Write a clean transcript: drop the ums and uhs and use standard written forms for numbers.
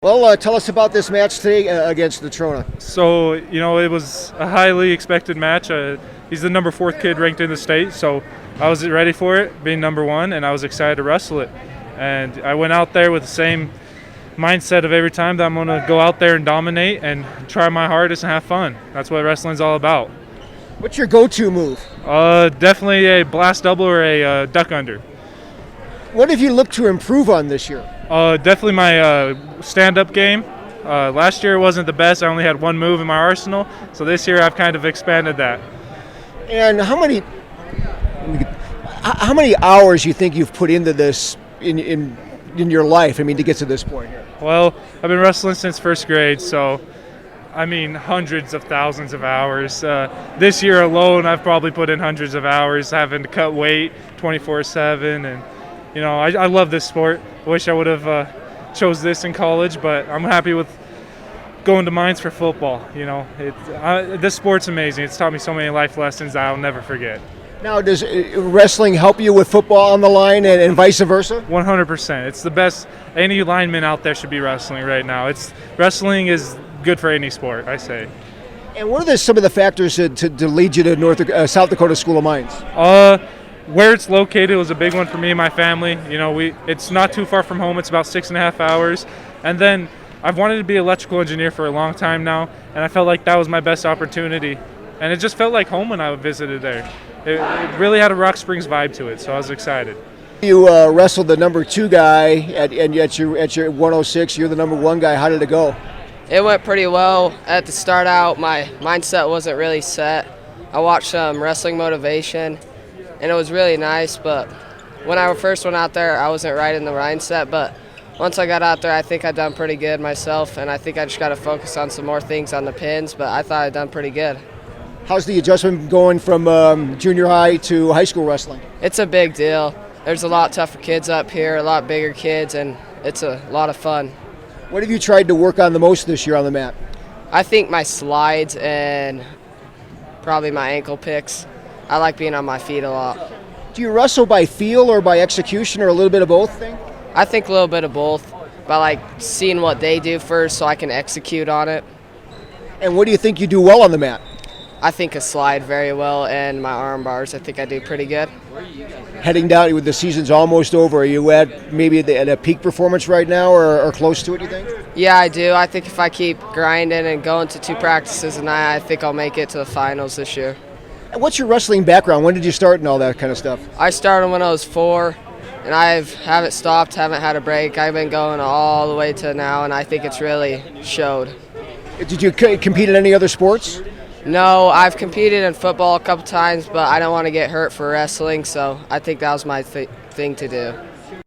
Well, tell us about this match today against Natrona. So, it was a highly expected match. He's the number 4th kid ranked in the state, so I was ready for it, being number 1, and I was excited to wrestle it. And I went out there with the same mindset of every time that I'm going to go out there and dominate and try my hardest and have fun. That's what wrestling's all about. What's your go-to move? Definitely a blast double or a duck under. What have you looked to improve on this year? Definitely my stand-up game. Last year wasn't the best. I only had one move in my arsenal, so this year I've kind of expanded that. And how many hours you think you've put into this in your life? To get to this point here. Well, I've been wrestling since 1st grade, so hundreds of thousands of hours. This year alone, I've probably put in hundreds of hours, having to cut weight 24/7, and I love this sport. I wish I would have chose this in college, but I'm happy with going to Mines for football. This sport's amazing. It's taught me so many life lessons that I'll never forget. Now, does wrestling help you with football on the line and vice versa? 100%. It's the best. Any lineman out there should be wrestling right now. Wrestling is good for any sport, I say. And what are some of the factors to lead you to South Dakota School of Mines? Where it's located was a big one for me and my family. It's not too far from home. It's about 6.5 hours. And then I've wanted to be an electrical engineer for a long time now, and I felt like that was my best opportunity. And it just felt like home when I visited there. It really had a Rock Springs vibe to it, so I was excited. You wrestled the number 2 guy, and at your 106, you're the number 1 guy. How did it go? It went pretty well. At the start out, my mindset wasn't really set. I watched some wrestling motivation, and it was really nice, but when I first went out there, I wasn't right in the mindset, but once I got out there, I think I'd done pretty good myself, and I think I just got to focus on some more things on the pins, but I thought I'd done pretty good. How's the adjustment going from junior high to high school wrestling? It's a big deal. There's a lot tougher kids up here, a lot bigger kids, and it's a lot of fun. What have you tried to work on the most this year on the mat? I think my slides and probably my ankle picks. I like being on my feet a lot. Do you wrestle by feel or by execution or a little bit of both thing? I think a little bit of both, but I like seeing what they do first so I can execute on it. And what do you think you do well on the mat? I think I slide very well, and my arm bars, I think I do pretty good. Heading down, the season's almost over. Are you at a peak performance right now or close to it, you think? Yeah, I do. I think if I keep grinding and going to 2 practices a night, I think I'll make it to the finals this year. And what's your wrestling background? When did you start and all that kind of stuff? I started when I was 4, and I haven't stopped, haven't had a break. I've been going all the way to now, and I think it's really showed. Did you compete in any other sports? No, I've competed in football a couple times, but I don't want to get hurt for wrestling, so I think that was my thing to do.